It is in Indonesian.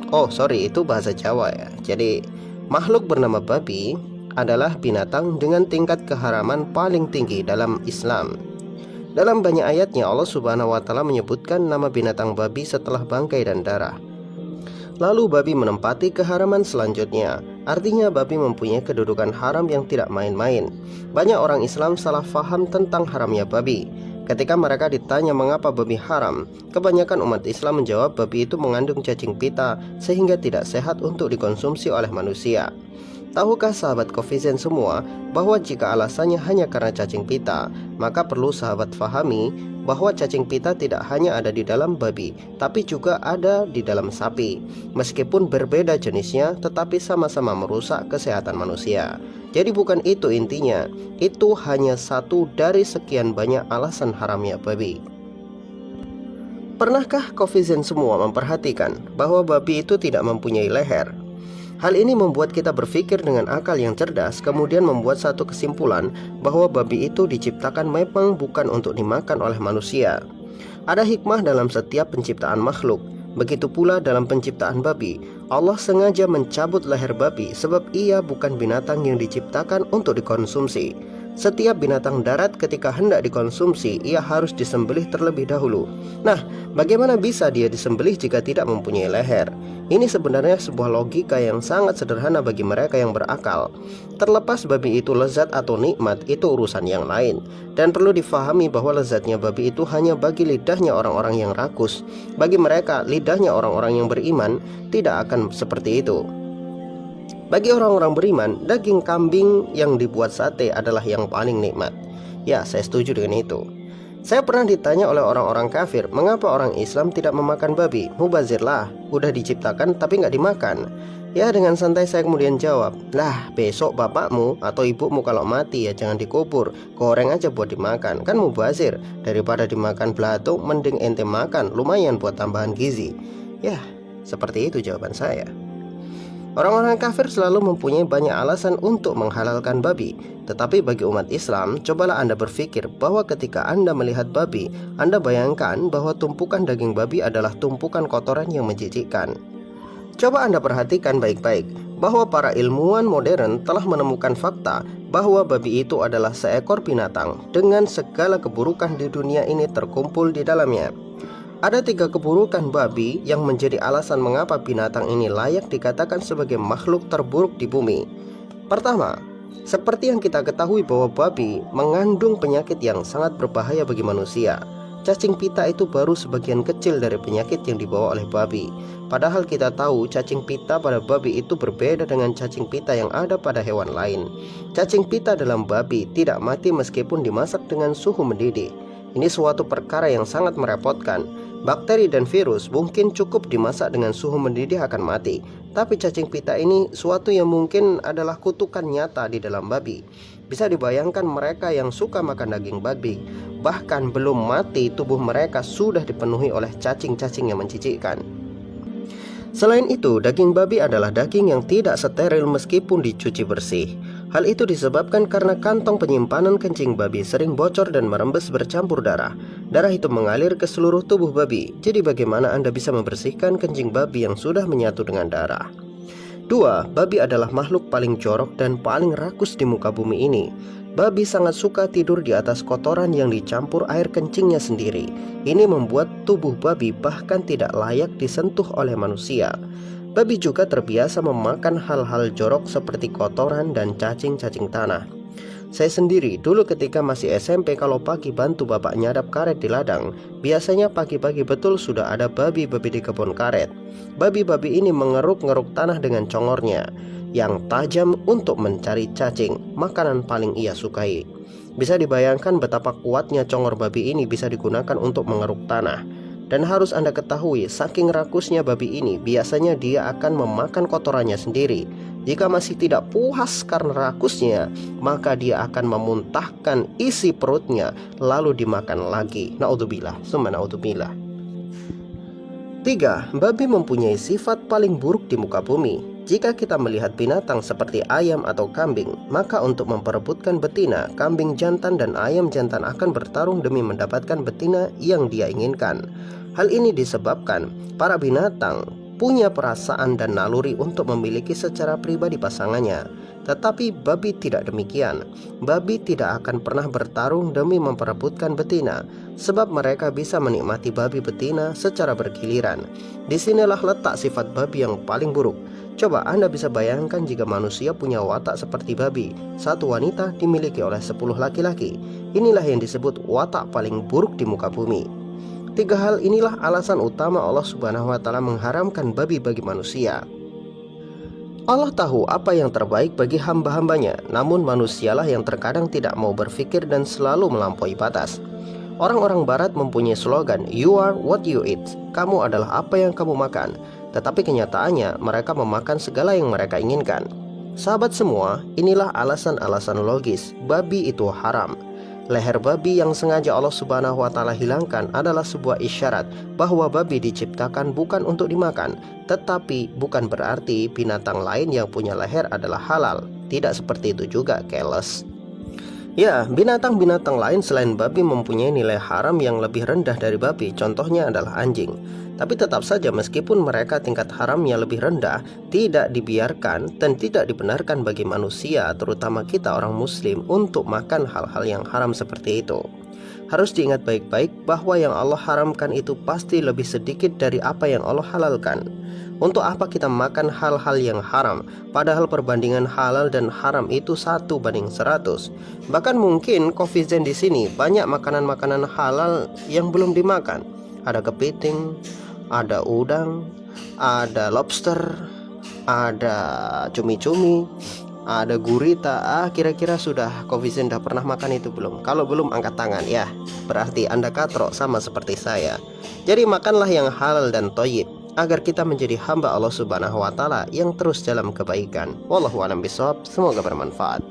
Oh sorry, itu bahasa Jawa ya. Jadi makhluk bernama babi adalah binatang dengan tingkat keharaman paling tinggi dalam Islam. Dalam banyak ayatnya Allah Subhanahu wa taala menyebutkan nama binatang babi setelah bangkai dan darah. Lalu babi menempati keharaman selanjutnya. Artinya babi mempunyai kedudukan haram yang tidak main-main. Banyak orang Islam salah faham tentang haramnya babi. Ketika mereka ditanya mengapa babi haram, kebanyakan umat Islam menjawab babi itu mengandung cacing pita sehingga tidak sehat untuk dikonsumsi oleh manusia. Tahukah sahabat Coffee Zen semua bahwa jika alasannya hanya karena cacing pita, maka perlu sahabat fahami bahwa cacing pita tidak hanya ada di dalam babi, tapi juga ada di dalam sapi. Meskipun berbeda jenisnya, tetapi sama-sama merusak kesehatan manusia. Jadi bukan itu intinya, itu hanya satu dari sekian banyak alasan haramnya babi. Pernahkah Coffee Zen semua memperhatikan bahwa babi itu tidak mempunyai leher? Hal ini membuat kita berpikir dengan akal yang cerdas, kemudian membuat satu kesimpulan bahwa babi itu diciptakan memang bukan untuk dimakan oleh manusia. Ada hikmah dalam setiap penciptaan makhluk. Begitu pula dalam penciptaan babi. Allah sengaja mencabut leher babi sebab ia bukan binatang yang diciptakan untuk dikonsumsi. Setiap binatang darat ketika hendak dikonsumsi, ia harus disembelih terlebih dahulu. Nah, bagaimana bisa dia disembelih jika tidak mempunyai leher? Ini sebenarnya sebuah logika yang sangat sederhana bagi mereka yang berakal. Terlepas babi itu lezat atau nikmat, itu urusan yang lain. Dan perlu difahami bahwa lezatnya babi itu hanya bagi lidahnya orang-orang yang rakus. Bagi mereka, lidahnya orang-orang yang beriman tidak akan seperti itu. Bagi orang-orang beriman, daging kambing yang dibuat sate adalah yang paling nikmat. Ya, saya setuju dengan itu. Saya pernah ditanya oleh orang-orang kafir, mengapa orang Islam tidak memakan babi? Mubazir lah, udah diciptakan tapi nggak dimakan. Ya, dengan santai saya kemudian jawab, lah besok bapakmu atau ibumu kalau mati ya jangan dikubur, goreng aja buat dimakan. Kan mubazir, daripada dimakan belatung mending ente makan, lumayan buat tambahan gizi. Ya, seperti itu jawaban saya. Orang-orang kafir selalu mempunyai banyak alasan untuk menghalalkan babi. Tetapi bagi umat Islam, cobalah Anda berpikir bahwa ketika Anda melihat babi, Anda bayangkan bahwa tumpukan daging babi adalah tumpukan kotoran yang menjijikkan. Coba Anda perhatikan baik-baik bahwa para ilmuwan modern telah menemukan fakta bahwa babi itu adalah seekor binatang dengan segala keburukan di dunia ini terkumpul di dalamnya. Ada 3 keburukan babi yang menjadi alasan mengapa binatang ini layak dikatakan sebagai makhluk terburuk di bumi. Pertama, seperti yang kita ketahui bahwa babi mengandung penyakit yang sangat berbahaya bagi manusia. Cacing pita itu baru sebagian kecil dari penyakit yang dibawa oleh babi. Padahal kita tahu cacing pita pada babi itu berbeda dengan cacing pita yang ada pada hewan lain. Cacing pita dalam babi tidak mati meskipun dimasak dengan suhu mendidih. Ini suatu perkara yang sangat merepotkan. Bakteri dan virus mungkin cukup dimasak dengan suhu mendidih akan mati. Tapi cacing pita ini suatu yang mungkin adalah kutukan nyata di dalam babi. Bisa dibayangkan mereka yang suka makan daging babi, bahkan belum mati tubuh mereka sudah dipenuhi oleh cacing-cacing yang menjijikkan. Selain itu, daging babi adalah daging yang tidak steril meskipun dicuci bersih. Hal itu disebabkan karena kantong penyimpanan kencing babi sering bocor dan merembes bercampur darah. Darah itu mengalir ke seluruh tubuh babi. Jadi bagaimana Anda bisa membersihkan kencing babi yang sudah menyatu dengan darah? 2. Babi adalah makhluk paling jorok dan paling rakus di muka bumi ini. Babi sangat suka tidur di atas kotoran yang dicampur air kencingnya sendiri. Ini membuat tubuh babi bahkan tidak layak disentuh oleh manusia. Babi juga terbiasa memakan hal-hal jorok seperti kotoran dan cacing-cacing tanah. Saya sendiri dulu ketika masih SMP kalau pagi bantu bapak nyadap karet di ladang, biasanya pagi-pagi betul sudah ada babi-babi di kebun karet. Babi-babi ini mengeruk-ngeruk tanah dengan congornya yang tajam untuk mencari cacing, makanan paling ia sukai. Bisa dibayangkan betapa kuatnya congor babi ini bisa digunakan untuk mengeruk tanah. Dan harus Anda ketahui, saking rakusnya babi ini, biasanya dia akan memakan kotorannya sendiri. Jika masih tidak puas karena rakusnya, maka dia akan memuntahkan isi perutnya lalu dimakan lagi. Naudzubillah, summa naudzubillah. 3. Babi mempunyai sifat paling buruk di muka bumi. Jika kita melihat binatang seperti ayam atau kambing, maka untuk memperebutkan betina, kambing jantan dan ayam jantan akan bertarung demi mendapatkan betina yang dia inginkan. Hal ini disebabkan para binatang punya perasaan dan naluri untuk memiliki secara pribadi pasangannya. Tetapi babi tidak demikian. Babi tidak akan pernah bertarung demi memperebutkan betina, sebab mereka bisa menikmati babi betina secara bergiliran. Disinilah letak sifat babi yang paling buruk. Coba Anda bisa bayangkan jika manusia punya watak seperti babi. Satu wanita dimiliki oleh 10 laki-laki. Inilah yang disebut watak paling buruk di muka bumi. 3 hal inilah alasan utama Allah Subhanahu wa Ta'ala mengharamkan babi bagi manusia. Allah tahu apa yang terbaik bagi hamba-hambanya, namun manusialah yang terkadang tidak mau berpikir dan selalu melampaui batas. Orang-orang barat mempunyai slogan, "You are what you eat." Kamu adalah apa yang kamu makan. Tetapi kenyataannya mereka memakan segala yang mereka inginkan. Sahabat semua, inilah alasan-alasan logis babi itu haram. Leher babi yang sengaja Allah Subhanahu wa Ta'ala hilangkan adalah sebuah isyarat bahwa babi diciptakan bukan untuk dimakan, tetapi bukan berarti binatang lain yang punya leher adalah halal. Tidak seperti itu juga, keles. Ya, binatang-binatang lain selain babi mempunyai nilai haram yang lebih rendah dari babi. Contohnya adalah anjing. Tapi tetap saja meskipun mereka tingkat haramnya lebih rendah, tidak dibiarkan dan tidak dibenarkan bagi manusia, terutama kita orang muslim, untuk makan hal-hal yang haram seperti itu. Harus diingat baik-baik bahwa yang Allah haramkan itu pasti lebih sedikit dari apa yang Allah halalkan. Untuk apa kita makan hal-hal yang haram, padahal perbandingan halal dan haram itu 1:100. Bahkan mungkin koefisien di sini banyak makanan-makanan halal yang belum dimakan. Ada kepiting, ada udang, ada lobster, ada cumi-cumi, ada gurita. Kira-kira sudah koefisien udah pernah makan itu belum? Kalau belum angkat tangan ya. Berarti Anda katrok sama seperti saya. Jadi makanlah yang halal dan thayyib agar kita menjadi hamba Allah Subhanahu wa Ta'ala yang terus dalam kebaikan. Wallahu a'lam bishawab. Semoga bermanfaat.